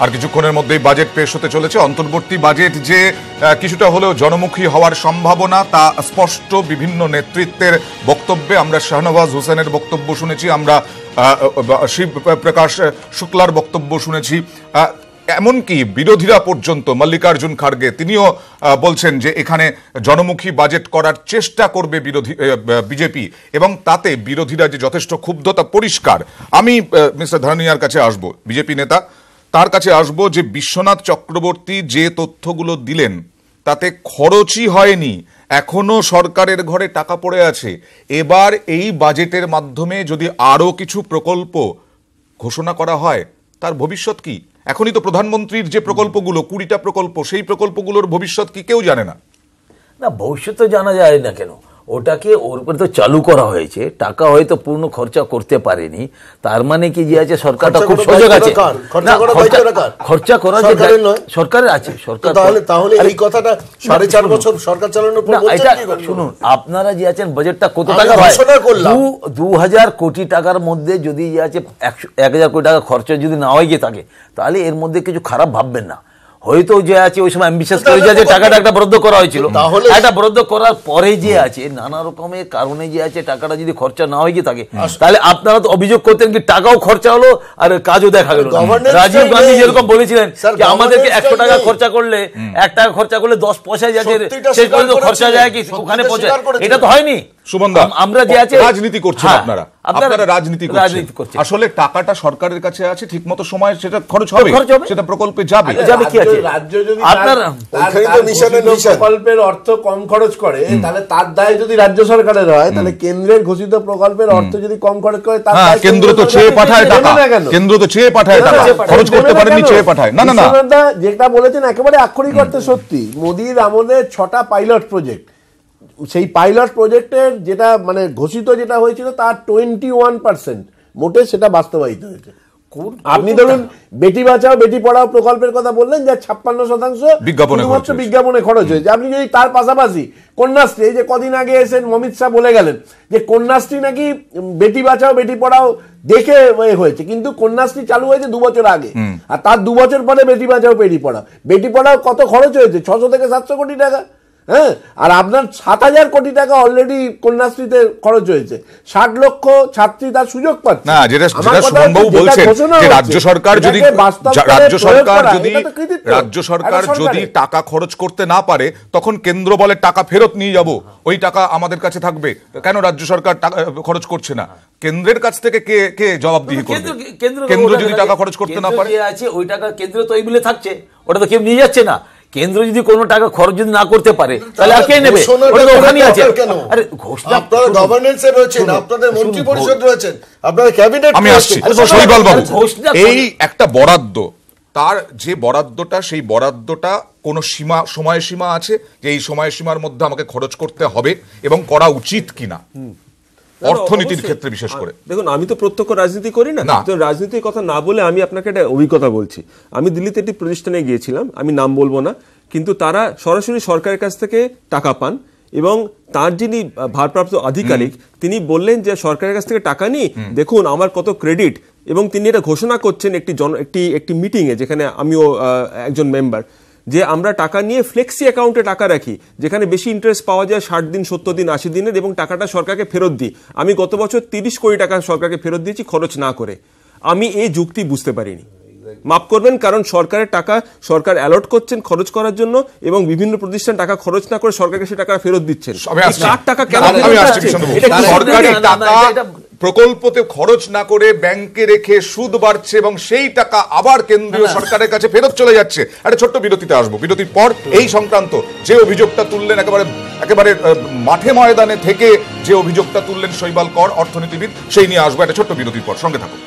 আর কিছুক্ষণের মধ্যেই বাজেট পেশ হতে চলেছে। অন্তর্বর্তী বাজেট যে কিছুটা হলেও জনমুখী হওয়ার সম্ভাবনা তা স্পষ্ট। বিভিন্ন নেতৃত্বের বক্তব্যে আমরা শাহনওয়াজ হোসেনের বক্তব্য শুনেছি, আমরা শিবপ্রকাশ শুক্লার বক্তব্য শুনেছি, এমনকি বিরোধীরা পর্যন্ত মল্লিকার্জুন খাড়গে তিনিও বলছেন যে এখানে জনমুখী বাজেট করার চেষ্টা করবে বিজেপি, এবং তাতে বিরোধীরা যে যথেষ্ট ক্ষুব্ধতা পরিষ্কার। আমি মিস্টার ধানানিয়ার কাছে আসবো, বিজেপি নেতা, তার কাছে আসবো যে বিশ্বনাথ চক্রবর্তী যে তথ্যগুলো দিলেন তাতে খরচই হয়নি, এখনো সরকারের ঘরে টাকা পড়ে আছে। এবার এই বাজেটের মাধ্যমে যদি আরো কিছু প্রকল্প ঘোষণা করা হয় তার ভবিষ্যৎ কি? এখনই তো প্রধানমন্ত্রীর যে প্রকল্পগুলো 20টা প্রকল্প, সেই প্রকল্পগুলোর ভবিষ্যৎ কি কেউ জানে না। না, ভবিষ্যৎ তো জানা যায় না কেন, ওটাকে ওর উপরে তো চালু করা হয়েছে, টাকা হয়তো পূর্ণ খরচা করতে পারেনি, তার মানে কি যে আছে সরকারটা খুব সুযোগ আছে খরচা করা সরকারের আছে। সরকার তাহলে এই কথাটা 4.5 বছর সরকার চালানোর পর এটা শুনুন, আপনারা যে আছেন বাজেটটা কত টাকা হয়, 2000 কোটি টাকার মধ্যে যদি যে আছে 1000 কোটি টাকা খরচা যদি না হয়ে গিয়ে থাকে, তাহলে এর মধ্যে কিছু খারাপ ভাববেন না। হয়তো যে আছে ওই সময় অ্যাম্বিশাস করে যে টাকাটা একটা বরাদ্দ করা হয়েছিল, একটা বরাদ্দ করার পরে যে আছে নানা রকমের কারণে যে আছে টাকাটা যদি খরচা না হয়ে গিয়ে থাকে, তাহলে আপনারা তো অভিযোগ করতেন কি টাকাও খরচা হলো আর কাজও দেখা গেল। রাজীব গান্ধী যেরকম বলেছিলেন যে আমাদেরকে 100 টাকা খরচা করলে 1 টাকা খরচা করলে 10 পয়সায় যাচ্ছে, শেষ পর্যন্ত খরচা যায় কি ওখানে পৌঁছায়, এটা তো হয়নি। সুমনদা, আমরা যে আছে রাজনীতি করছেন, আপনারা রাজনীতি করছেন, আসলে টাকাটা সরকারের কাছে আছে, ঠিকমতো সময় সেটা খরচ হবে, সেটা প্রকল্পে যাবে। কি আছে রাজ্য যদি প্রকল্পের অর্থ কম খরচ করে, তাহলে তার দায় যদি রাজ্য সরকারের হয়, তাহলে কেন্দ্রের ঘোষিত প্রকল্পের অর্থ যদি কম খরচ করে, কেন্দ্র তো চেয়ে পাঠায় টাকা, কেন্দ্র তো চেয়ে পাঠায় টাকা, খরচ করতে পারেনি, চেয়ে পাঠায়। না না না, যেটা বলেছেন একেবারে আক্ষরিক অর্থে সত্যি। মোদির আমলে 6টা পাইলট প্রজেক্ট, সেই পাইলট প্রজেক্টের যেটা মানে ঘোষিত যেটা হয়েছিল তার 21% মোটে সেটা বাস্তবায়িত হয়েছে। আপনি ধরুন বেটি বাঁচাও বেটি পড়াও প্রকল্পের কথা বললেন, যা 56% বিজ্ঞাপনে খরচ হয়েছে। আপনি যদি তার পাশাপাশি কন্যাশ্রী, এই যে কদিন আগে এসেন অমিত শাহ বলে গেলেন যে কন্যাশ্রী নাকি বেটি বাঁচাও বেটি পড়াও দেখে হয়েছে, কিন্তু কন্যাশ্রী চালু হয়েছে 2 বছর আগে, আর তার 2 বছর পরে বেটি বাঁচাও বেটি পড়াও কত খরচ হয়েছে? 600 থেকে 700 কোটি টাকা। হ্যাঁ, আর আপনার 7000 কোটি টাকা অলরেডি কন্যাশ্রীতে খরচ হয়েছে, 60 লক্ষ ছাত্রী তার সুযোগ পাচ্ছে। না, যেটা সুমনবাবু বলছেন যে রাজ্য সরকার যদি টাকা খরচ করতে না পারে, তখন কেন্দ্র বলে টাকা ফেরত নিয়ে যাব, ওই টাকা আমাদের কাছে থাকবে। কেন রাজ্য সরকার টাকা খরচ করছে না? কেন্দ্রের কাছ থেকে কে জবাবদিহি করবে? কেন্দ্র যদি টাকা খরচ করতে না পারে, ওই টাকা কেন্দ্র তো এই বিলে থাকছে, ওটা তো কেউ নিয়ে যাচ্ছে না। কেন্দ্র যদি কোনো টাকা খরচ যদি না করতে পারে, তাহলে আর কে নেবে? ওখানে আছে। আরে ঘোষণা, আপনারা গভর্নেন্সে রয়েছেন, আপনাদের মন্ত্রী পরিষদ রয়েছেন, আপনাদের ক্যাবিনেট। আমি আসছি শৈবাল বাবু, এই একটা বরাদ্দ, তার যে বরাদ্দটা, সেই বরাদ্দটা কোন সময়সীমা আছে যে এই সময়সীমার মধ্যে আমাকে খরচ করতে হবে এবং করা উচিত কিনা অর্থনীতির ক্ষেত্রে বিশেষ করে? দেখুন, আমি তো প্রত্যক্ষ রাজনীতি করি না, তো রাজনীতির কথা না বলে আমি আপনাকে একটা অভিজ্ঞতা বলছি। আমি দিল্লিতে একটি প্রতিষ্ঠানে গিয়েছিলাম, আমি নাম বলবো না, কিন্তু তারা সরাসরি সরকারের কাছ থেকে টাকা পান, এবং তার যিনি ভারপ্রাপ্ত আধিকারিক তিনি বললেন যে সরকারের কাছ থেকে টাকা নিই, দেখুন আমার কত ক্রেডিট, এবং তিনি এটা ঘোষণা করছেন একটি মিটিংয়ে, যেখানে আমিও একজন মেম্বার, যে আমরা টাকা নিয়ে ফ্লেক্সি অ্যাকাউন্টে টাকা রাখি, যেখানে বেশি ইন্টারেস্ট পাওয়া যায় 60 দিন, 70 দিন, 80 দিনের, এবং টাকাটা সরকারকে ফেরত দিই। আমি গত বছর 30 কোটি টাকা সরকারকে ফেরত দিয়েছি খরচ না করে। আমি এই যুক্তি বুঝতে পারিনি, মাফ করবেন, কারণ সরকারের টাকা সরকার অ্যালট করছেন খরচ করার জন্য, এবং বিভিন্ন প্রতিষ্ঠান টাকা খরচ না করে সরকারকে সে টাকা ফেরত দিচ্ছেন। টাকা কেন প্রকল্পতে খরচ না করে ব্যাংকে রেখে সুদ বাড়ছে, এবং সেই টাকা আবার কেন্দ্রীয় সরকারের কাছে ফেরত চলে যাচ্ছে। একটা ছোট্ট বিরতিতে আসবো, বিরতির পর এই সংক্রান্ত যে অভিযোগটা তুললেন, একেবারে মাঠে ময়দানে থেকে যে অভিযোগটা তুললেন শৈবাল কর অর্থনীতিবিদ, সেই নিয়ে আসবো একটা ছোট্ট বিরতির পর। সঙ্গে থাকুন।